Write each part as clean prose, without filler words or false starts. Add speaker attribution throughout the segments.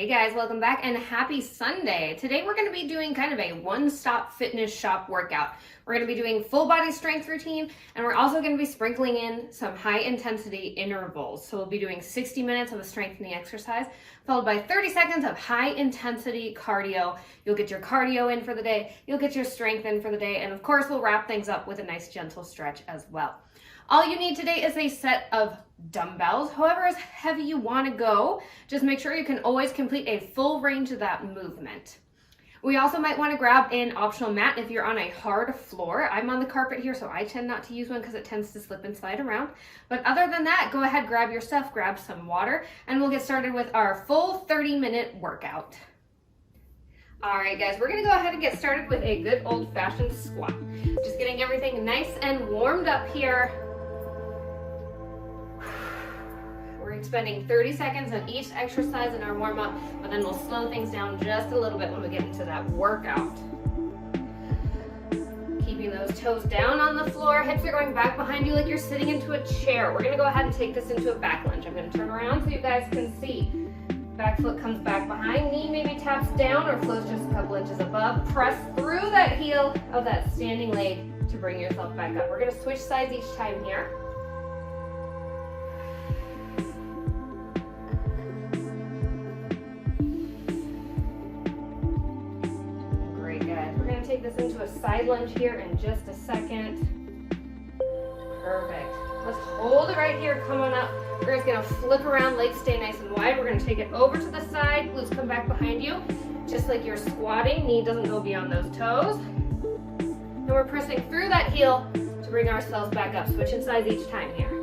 Speaker 1: Hey guys, welcome back and happy Sunday. Today we're going to be doing kind of a one-stop fitness shop workout. We're going to be doing full body strength routine, and we're also going to be sprinkling in some high intensity intervals. So we'll be doing 60 minutes of a strengthening exercise followed by 30 seconds of high intensity cardio. You'll get your cardio in for the day, you'll get your strength in for the day, and of course we'll wrap things up with a nice gentle stretch as well. All you need today is a set of dumbbells. However as heavy you want to go, just make sure you can always complete a full range of that movement. We also might want to grab an optional mat if you're on a hard floor. I'm on the carpet here, so I tend not to use one because it tends to slip and slide around. But other than that, go ahead, grab your stuff, grab some water, and we'll get started with our full 30-minute workout. All right, guys, we're gonna go ahead and get started with a good old-fashioned squat. Just getting everything nice and warmed up here. We're spending 30 seconds on each exercise in our warm-up, but then we'll slow things down just a little bit when we get into that workout. Keeping those toes down on the floor, hips are going back behind you like you're sitting into a chair. We're gonna go ahead and take this into a back lunge. I'm gonna turn around so you guys can see. Back foot comes back behind, knee maybe taps down or flows just a couple inches above. Press through that heel of that standing leg to bring yourself back up. We're gonna switch sides each time here. Take this into a side lunge here in just a second. Perfect. Let's hold it right here. Come on up. We're just going to flip around, legs stay nice and wide. We're going to take it over to the side. Glutes come back behind you. Just like you're squatting, knee doesn't go beyond those toes. And we're pressing through that heel to bring ourselves back up. Switching sides each time here.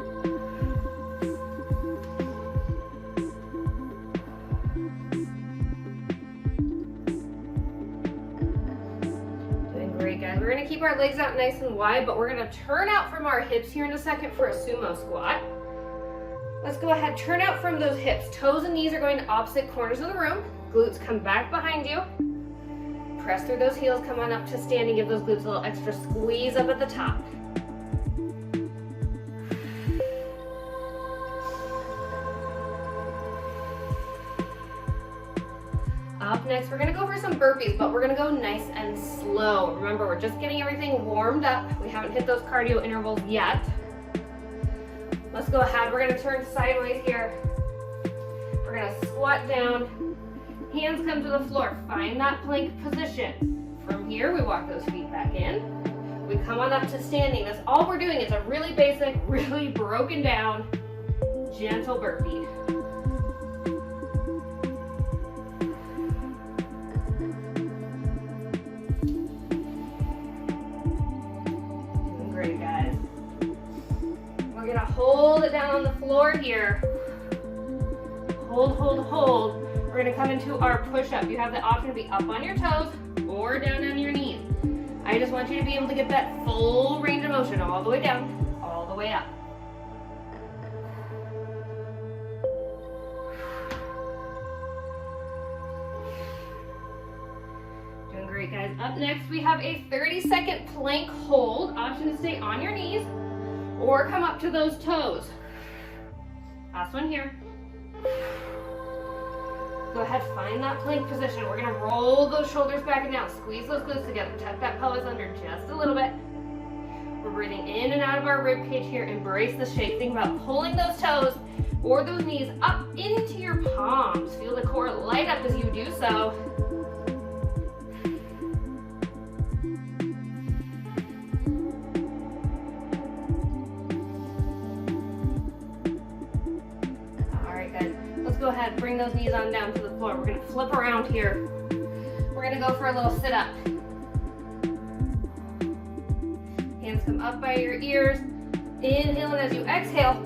Speaker 1: We're going to keep our legs out nice and wide, but we're going to turn out from our hips here in a second for a sumo squat. Let's go ahead, turn out from those hips. Toes and knees are going to opposite corners of the room. Glutes come back behind you. Press through those heels, come on up to standing. Give those glutes a little extra squeeze up at the top. Up next, we're gonna go for some burpees, but we're gonna go nice and slow. Remember, we're just getting everything warmed up. We haven't hit those cardio intervals yet. Let's go ahead, we're gonna turn sideways here. We're gonna squat down, hands come to the floor. Find that plank position. From here, we walk those feet back in. We come on up to standing. That's all we're doing. It's a really basic, really broken down, gentle burpee. Hold it down on the floor here. Hold, hold, hold. We're gonna come into our push-up. You have the option to be up on your toes or down on your knees. I just want you to be able to get that full range of motion all the way down, all the way up. Doing great, guys. Up next, we have a 30-second plank hold. Option to stay on your knees or come up to those toes. Last one here. Go ahead, find that plank position. We're gonna roll those shoulders back and down. Squeeze those glutes together. Tuck that pelvis under just a little bit. We're breathing in and out of our rib cage here. Embrace the shape. Think about pulling those toes or those knees up into your palms. Feel the core light up as you do so. Go ahead, bring those knees on down to the floor. We're gonna flip around here. We're gonna go for a little sit up. Hands come up by your ears. Inhale, and as you exhale,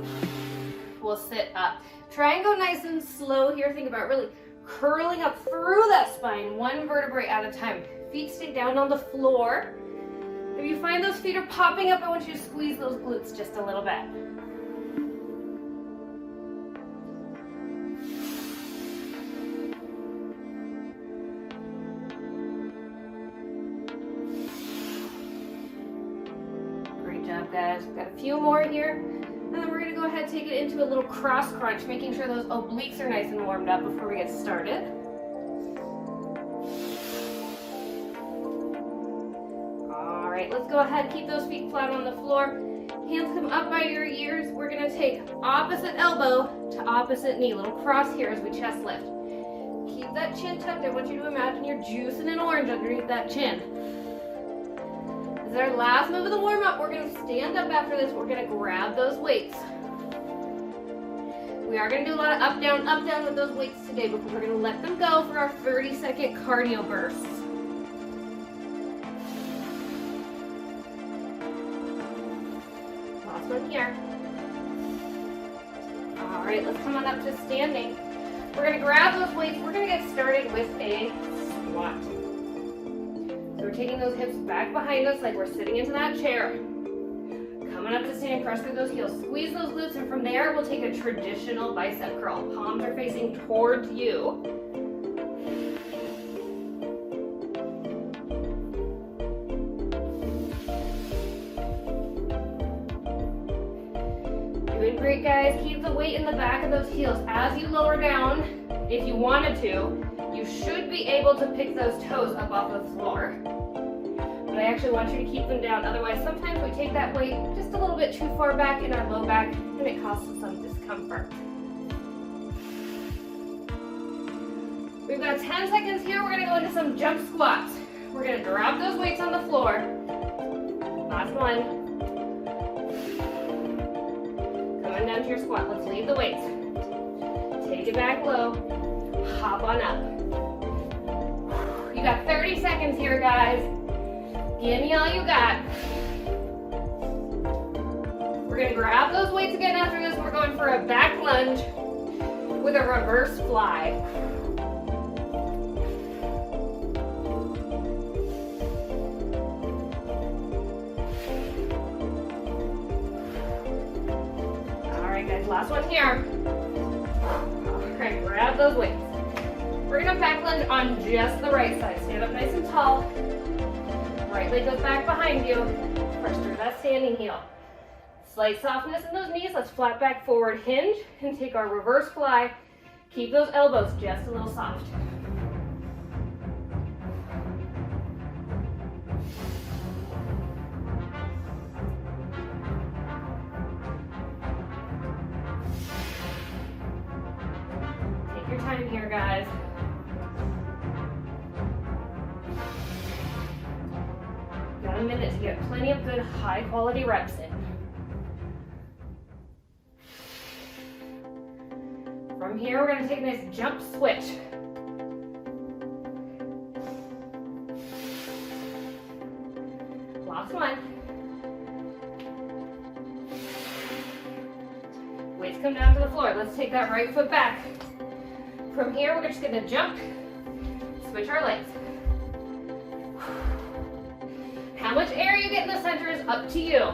Speaker 1: we'll sit up. Try and go nice and slow here. Think about really curling up through that spine, one vertebrae at a time. Feet stay down on the floor. If you find those feet are popping up, I want you to squeeze those glutes just a little bit. Guys, we've got a few more here, and then we're going to go ahead and take it into a little cross crunch, making sure those obliques are nice and warmed up before we get started. right, let's go ahead, keep those feet flat on the floor. Hands come up by your ears. We're gonna take opposite elbow to opposite knee. Little cross here as we chest lift. Keep that chin tucked. I want you to imagine you're juicing an orange underneath that chin. This is our last move of the warm up. We're gonna stand up after this. We're gonna grab those weights. We are gonna do a lot of up, down with those weights today because we're gonna let them go for our 30-second cardio bursts. One here. All right, let's come on up to standing. We're gonna grab those weights. We're gonna get started with a squat. So we're taking those hips back behind us like we're sitting into that chair. Coming up to stand, press through those heels. Squeeze those glutes, and from there, we'll take a traditional bicep curl. Palms are facing towards you. Doing great, guys. Keep the weight in the back of those heels. As you lower down, if you wanted to, you should be able to pick those toes up off the floor. But I actually want you to keep them down. Otherwise, sometimes we take that weight just a little bit too far back in our low back, and it causes some discomfort. We've got 10 seconds here. We're going to go into some jump squats. We're going to drop those weights on the floor. Last one. Down to your squat. Let's leave the weights. Take it back low. Hop on up. You got 30 seconds here, guys. Give me all you got. We're going to grab those weights again after this. We're going for a back lunge with a reverse fly. Last one here. All right, grab those weights. We're gonna back lunge on just the right side. Stand up nice and tall. Right leg goes back behind you. Press through that standing heel. Slight softness in those knees. Let's flat back forward hinge and take our reverse fly. Keep those elbows just a little soft. Time here, guys. Got a minute to get plenty of good high quality reps in. From here, we're going to take a nice jump switch. Last one. Weights come down to the floor. Let's take that right foot back. From here, we're just going to jump, switch our legs. How much air you get in the center is up to you.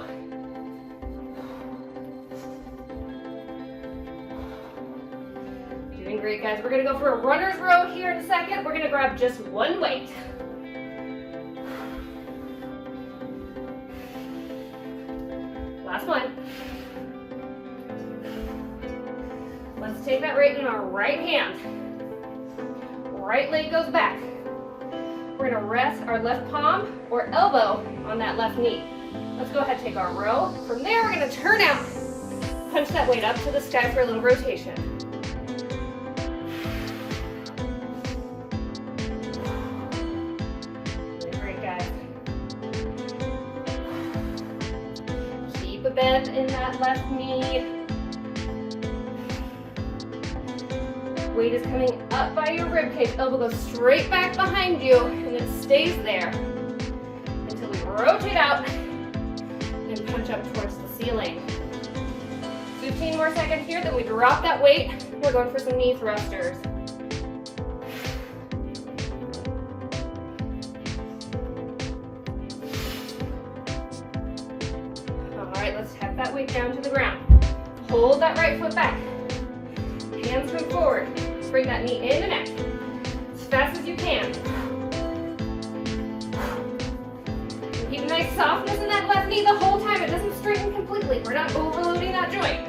Speaker 1: Doing great, guys. We're going to go for a runner's row here in a second. We're going to grab just one weight. Last one. Let's take that weight in our right hand. Right leg goes back. We're gonna rest our left palm or elbow on that left knee. Let's go ahead and take our row. From there, we're gonna turn out, punch that weight up to the sky for a little rotation. Great, guys. Keep a bend in that left knee. Weight is coming up by your ribcage. Elbow goes straight back behind you, and it stays there until we rotate out and punch up towards the ceiling. 15 more seconds here, then we drop that weight. We're going for some knee thrusters. All right, let's tap that weight down to the ground. Hold that right foot back. Hands come forward. Bring that knee in and out as fast as you can. Keep a nice softness in that left knee the whole time. It doesn't straighten completely. We're not overloading that joint.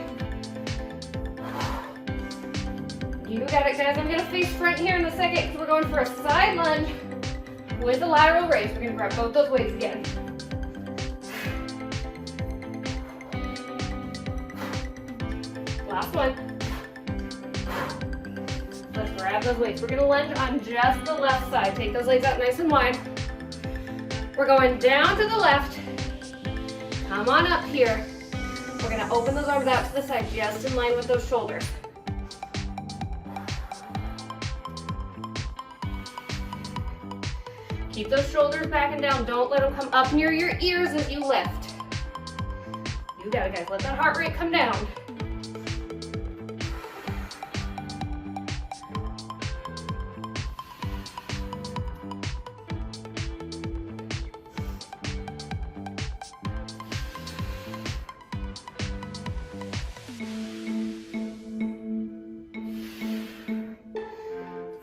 Speaker 1: You got it, guys. I'm going to face front here in a second because we're going for a side lunge with a lateral raise. We're going to grab both those weights again. one. Let's grab those weights. We're gonna lunge on just the left side. Take those legs out nice and wide. We're going down to the left. Come on up here. We're gonna open those arms out to the side, just in line with those shoulders. Keep those shoulders back and down. Don't let them come up near your ears as you lift. You got it, guys. Let that heart rate come down.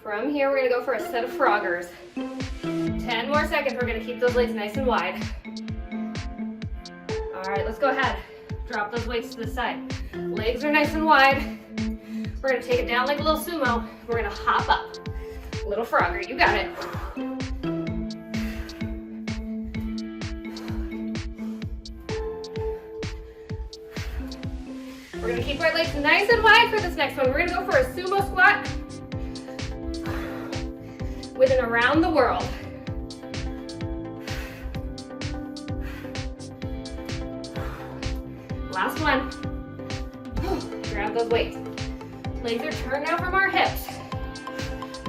Speaker 1: From here, we're gonna go for a set of froggers. 10 more seconds. We're gonna keep those legs nice and wide. All right, let's go ahead. Drop those weights to the side. Legs are nice and wide. We're gonna take it down like a little sumo. We're gonna hop up. Little frogger, you got it. We're gonna keep our legs nice and wide for this next one. We're gonna go for a sumo squat with an around the world. Last one. Grab those weights. Legs are turned out from our hips.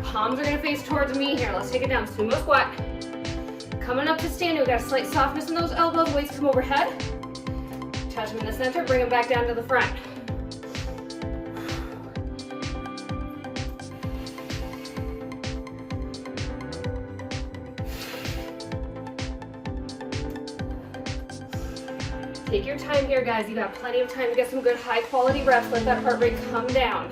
Speaker 1: Palms are gonna face towards me here. Let's take it down, sumo squat. Coming up to standing, we got a slight softness in those elbows, weights come overhead. Touch them in the center, bring them back down to the front. Take your time here, guys. You got plenty of time to get some good high quality reps. Let that heart rate come down.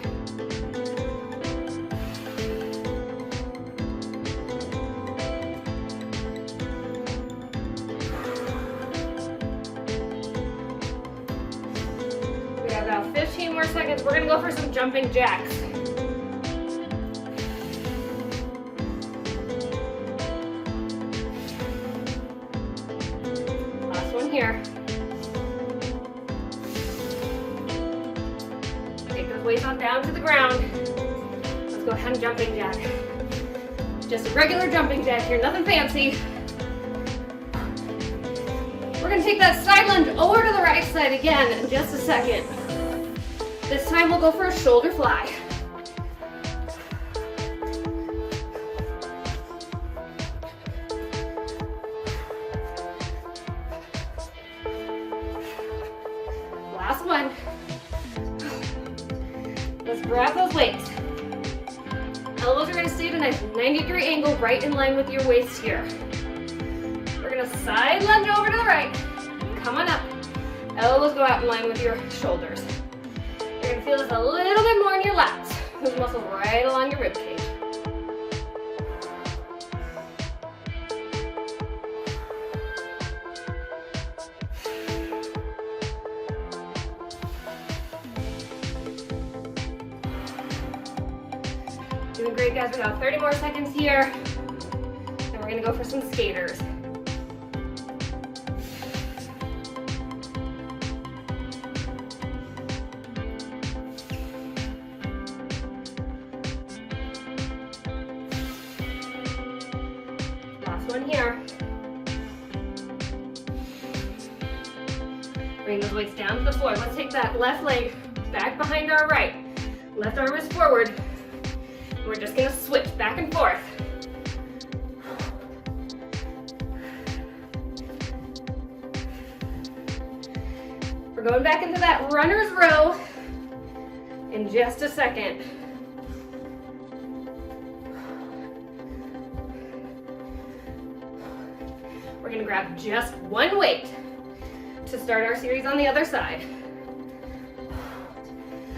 Speaker 1: We have about 15 more seconds. We're gonna go for some jumping jacks. Last one here. Weights on down to the ground. Let's go ahead and jumping jack. Just a regular jumping jack here, nothing fancy. We're gonna take that side lunge over to the right side again in just a second. This time we'll go for a shoulder fly. Last one. Let's grab those weights. Elbows are gonna stay at a nice 90-degree angle right in line with your waist here. We're gonna side lunge over to the right. Come on up. Elbows go out in line with your shoulders. You're gonna feel this a little bit more in your lats. Those muscles right along your rib cage. Doing great, guys. We got 30 more seconds here. And we're gonna go for some skaters. Last one here. Bring those weights down to the floor. Let's take that left leg back behind our right. Left arm is forward. We're just gonna switch back and forth. We're going back into that runner's row in just a second. We're gonna grab just one weight to start our series on the other side.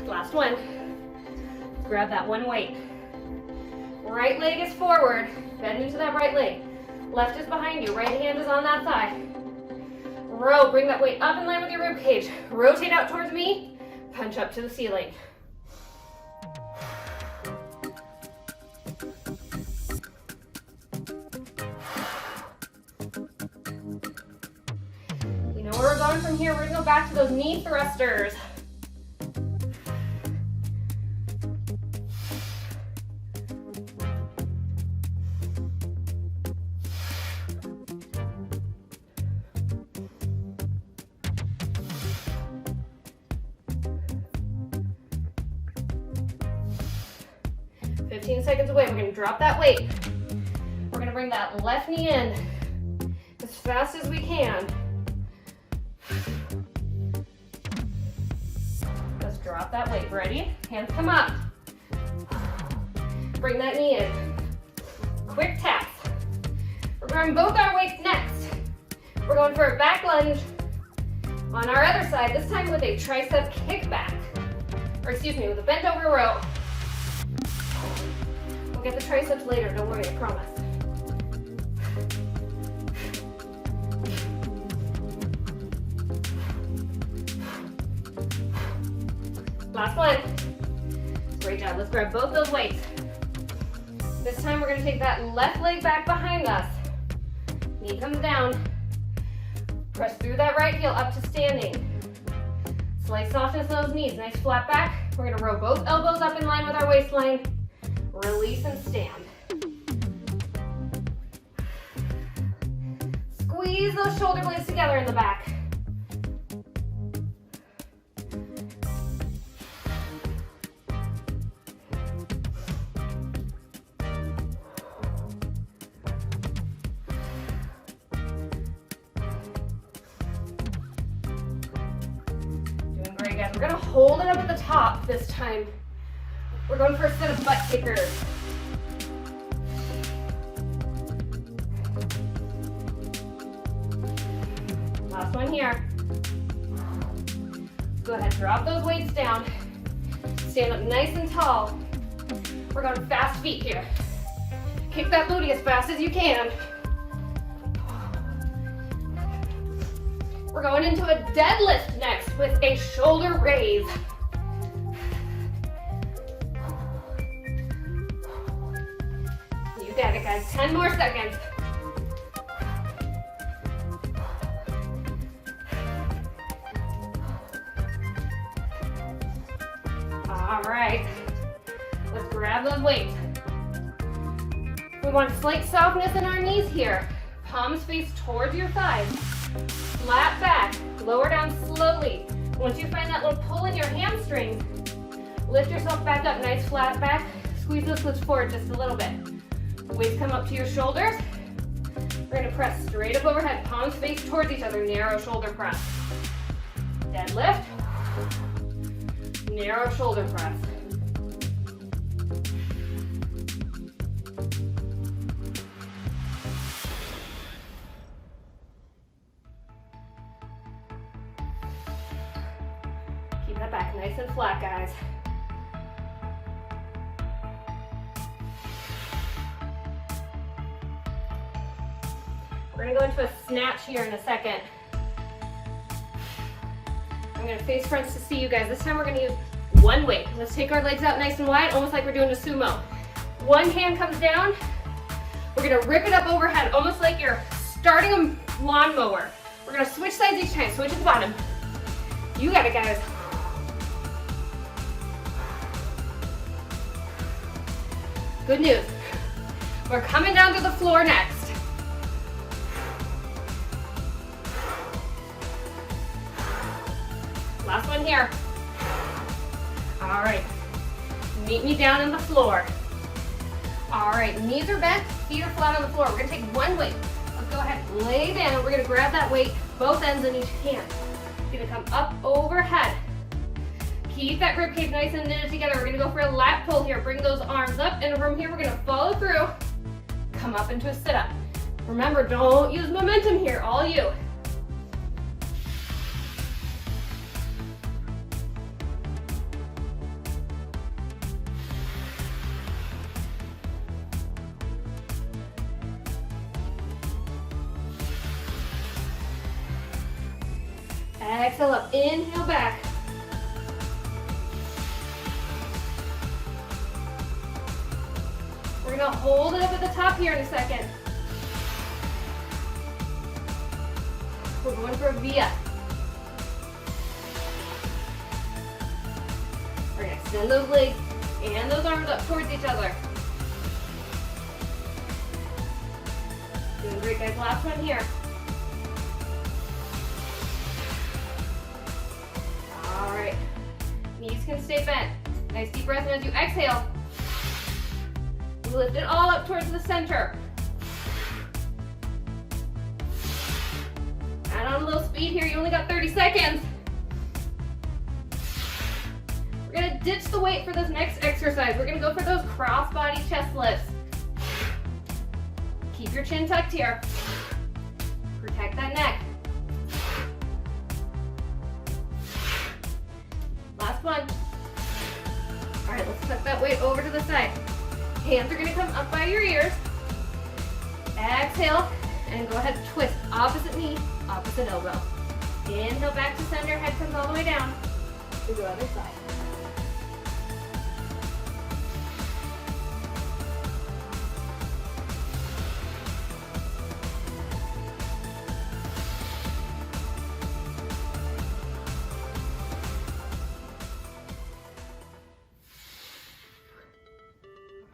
Speaker 1: Last one. Grab that one weight. Right leg is forward, bend into that right leg. Left is behind you, right hand is on that thigh. Row, bring that weight up in line with your rib cage. Rotate out towards me, punch up to the ceiling. We know where we're going from here. We're gonna go back to those knee thrusters. 15 seconds away. We're gonna drop that weight. We're gonna bring that left knee in as fast as we can. Let's drop that weight. Ready? Hands come up. Bring that knee in. Quick taps. We're going both our weights next. We're going for a back lunge on our other side, this time with a tricep kickback. Or excuse me, with a bent over row. We'll get the triceps later, don't worry, I promise. Last one. Great job, let's grab both those weights. This time we're gonna take that left leg back behind us. Knee comes down. Press through that right heel up to standing. Slight softness in those knees, nice flat back. We're gonna row both elbows up in line with our waistline. Release and stand. Squeeze those shoulder blades together in the back. We're gonna hold it up at the top this time. We're going for a set of butt kickers. Last one here. Go ahead, drop those weights down. Stand up nice and tall. We're going fast feet here. Kick that booty as fast as you can. We're going into a deadlift next with a shoulder raise. You got it, guys. 10 more seconds. All right. Let's grab those weights. We want slight softness in our knees here. Palms face towards your thighs. Flat back, lower down slowly. Once you find that little pull in your hamstrings, lift yourself back up, nice flat back. Squeeze those glutes forward just a little bit. Weights come up to your shoulders. We're gonna press straight up overhead, palms face towards each other, narrow shoulder press. Deadlift, narrow shoulder press. Back nice and flat, guys. We're gonna go into a snatch here in a second. I'm gonna face fronts to see you guys. This time we're gonna use one weight. Let's take our legs out nice and wide, almost like we're doing a sumo. One hand comes down. We're gonna rip it up overhead, almost like you're starting a lawnmower. We're gonna switch sides each time. Switch at the bottom. You got it, guys. Good news. We're coming down to the floor next. Last one here. All right. Meet me down on the floor. All right, knees are bent, feet are flat on the floor. We're gonna take one weight. Let's go ahead, lay down. We're gonna grab that weight, both ends in each hand. It's gonna come up overhead. Keep that rib cage nice and knitted together. We're gonna go for a lat pull here. Bring those arms up, and from here we're gonna follow through. Come up into a sit-up. Remember, don't use momentum here, all you. Exhale up, inhale back. We're gonna hold it up at the top here in a second. We're going for a V-up. We're gonna extend those legs and those arms up towards each other. Doing great, guys. Last one here. All right. Knees can stay bent. Nice deep breath in as you exhale. lift it all up towards the center. Add on a little speed here, you only got 30 seconds. We're gonna ditch the weight for this next exercise. We're gonna go for those cross-body chest lifts. Keep your chin tucked here. Protect that neck. Last one. All right, let's tuck that weight over to the side. Hands are gonna come up by your ears. Exhale, and go ahead, twist. Opposite knee, opposite elbow. Inhale back to center, head comes all the way down. To the other side.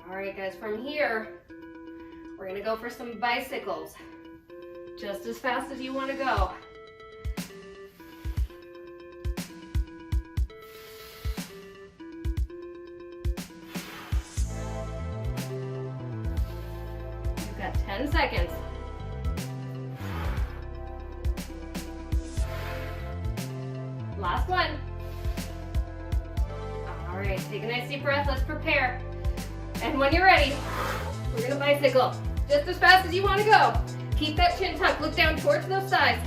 Speaker 1: All right, guys, from here, we're gonna go for some bicycles. Just as fast as you wanna go. You've got 10 seconds. Last one. All right, take a nice deep breath, let's prepare. And when you're ready, we're gonna bicycle just as fast as you wanna go. Keep that chin tucked, look down towards those sides.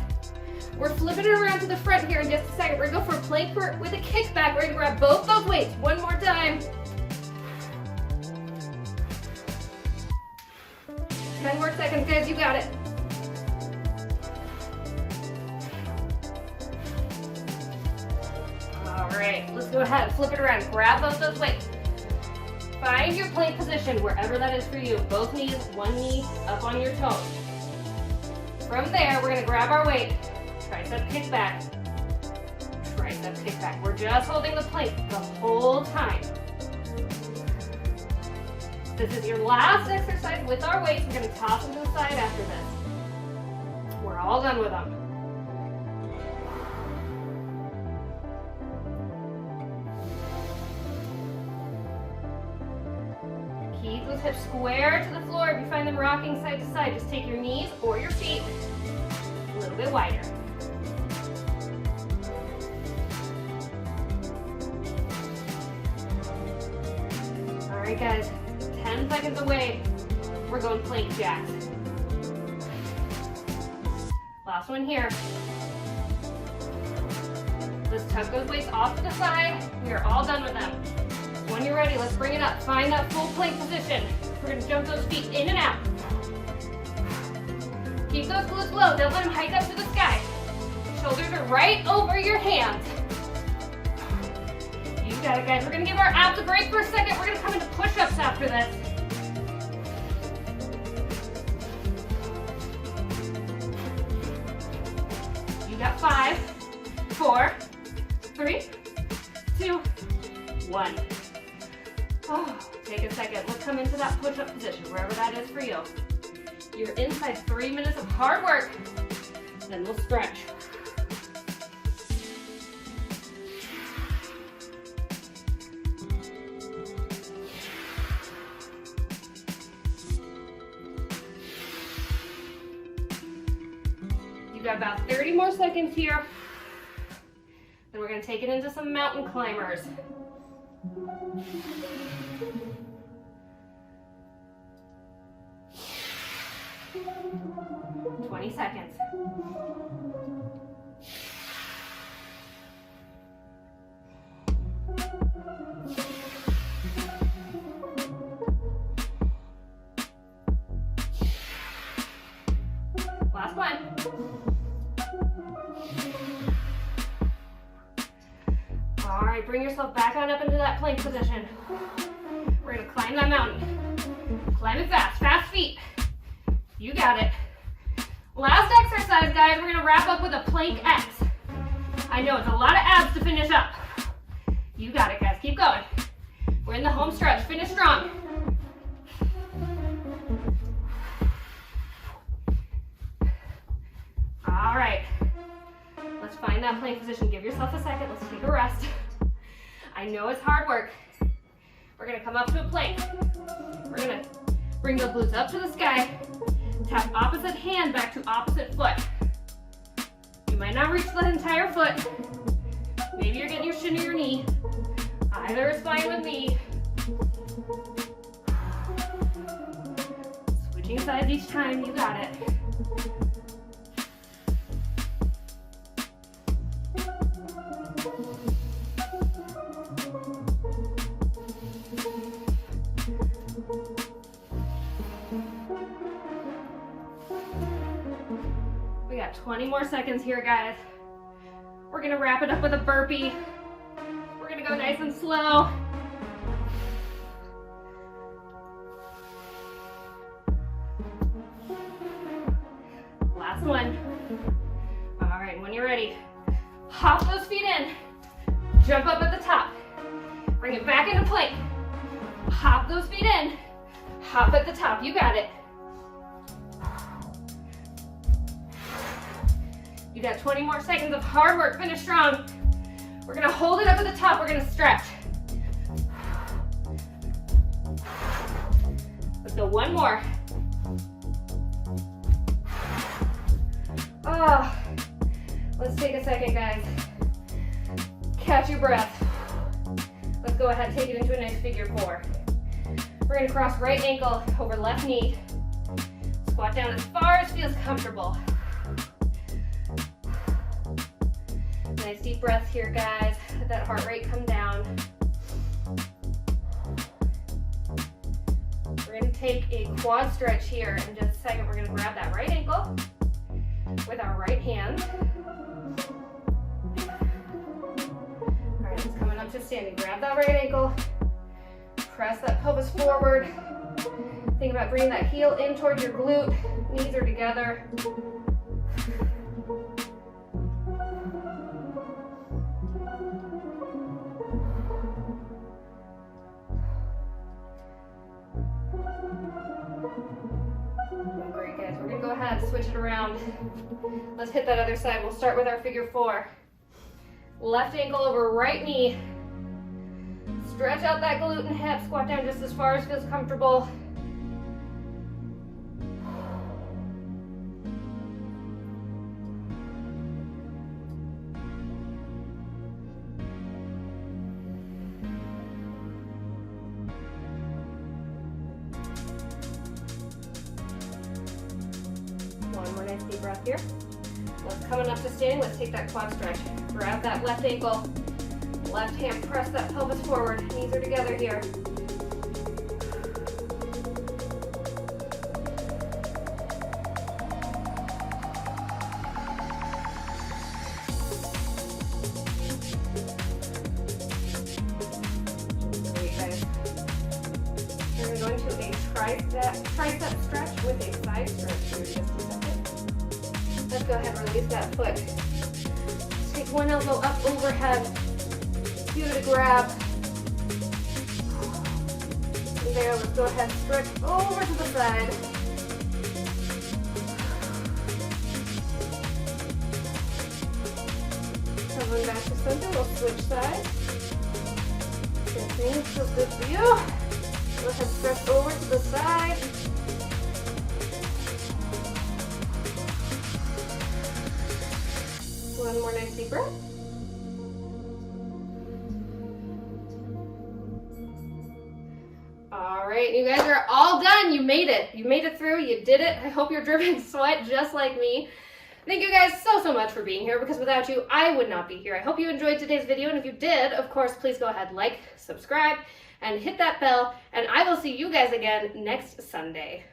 Speaker 1: We're flipping it around to the front here in just a second. We're gonna go for a plank with a kickback. We're gonna grab both those weights one more time. 10 more seconds, guys, you got it. All right, let's go ahead, flip it around, grab both those weights. Find your plank position wherever that is for you. Both knees, one knee up on your toes. From there, we're gonna grab our weight. Tricep kickback. Tricep kickback. We're just holding the plank the whole time. This is your last exercise with our weights. We're gonna toss them to the side after this. We're all done with them. Keep those hips square to the floor. If you find them rocking side to side, just take your knees or your feet a little bit wider. All right, guys, 10 seconds away. We're going plank jacks. Last one here. Let's tuck those weights off to the side. We are all done with them. When you're ready, let's bring it up. Find that full plank position. We're gonna jump those feet in and out. Keep those glutes low. Don't let them hike up to the sky. Shoulders are right over your hands. You got it, guys. We're gonna give our abs a break for a second. We're gonna come into push-ups after this. You got 5, 4, 3, 2, 1. Oh, take a second. Let's come into that push-up position, wherever that is for you. You're inside 3 minutes of hard work. Then we'll stretch. You've got about 30 more seconds here. Then we're going to take it into some mountain climbers. 20 seconds. Last one. All right, bring yourself back on up into that plank position. We're gonna climb that mountain. Climb it fast, fast feet. You got it. Last exercise, guys, we're gonna wrap up with a plank X. I know it's a lot of abs to finish up. You got it, guys, keep going. We're in the home stretch, finish strong. All right, let's find that plank position. Give yourself a second, let's take a rest. I know it's hard work. We're gonna come up to a plank. We're gonna Bring the glutes up to the sky. Tap opposite hand back to opposite foot. You might not reach the entire foot. Maybe you're getting your shin or your knee. Either is fine with me. Switching sides each time, you got it. We got 20 more seconds here, guys. We're gonna wrap it up with a burpee. We're gonna go nice and slow. Last one. All right, when you're ready, hop those feet in. Jump up at the top. Bring it back into plank. Hop those feet in. Hop at the top. You got it. You got 20 more seconds of hard work. Finish strong. We're gonna hold it up at the top. We're gonna stretch. Let's go one more. Oh, let's take a second, guys. Catch your breath. Let's go ahead and take it into a nice figure four. We're gonna cross right ankle over left knee. Squat down as far as feels comfortable. Nice deep breaths here, guys. Let that heart rate come down. We're gonna take a quad stretch here in just a second. We're gonna grab that right ankle with our right hand. All right, it's coming up to standing. Grab that right ankle. Press that pelvis forward. Think about bringing that heel in towards your glute. Knees are together. Great, guys. We're gonna go ahead and switch it around. Let's hit that other side. We'll start with our figure four. Left ankle over right knee. Stretch out that glute and hip. Squat down just as far as feels comfortable. One more nice deep breath here. Let's coming up to standing. Let's take that quad stretch. Grab that left ankle. Left hand, press that pelvis forward. Knees are together here. Great, guys. We're going to go into a tricep stretch with a side stretch here in just a second. Let's go ahead and release that foot. Take one elbow up overhead. Give it a grab. And there, let's go ahead and stretch over to the side. Coming back to center, we'll switch sides. Everything feels good for you. Go ahead and stretch over to the side. One more nice deep breath. All right, you guys are all done. You made it. You made it through. You did it. I hope you're dripping sweat just like me. Thank you guys so much for being here, because without you, I would not be here. I hope you enjoyed today's video, and if you did, of course, please go ahead, like, subscribe, and hit that bell, and I will see you guys again next Sunday.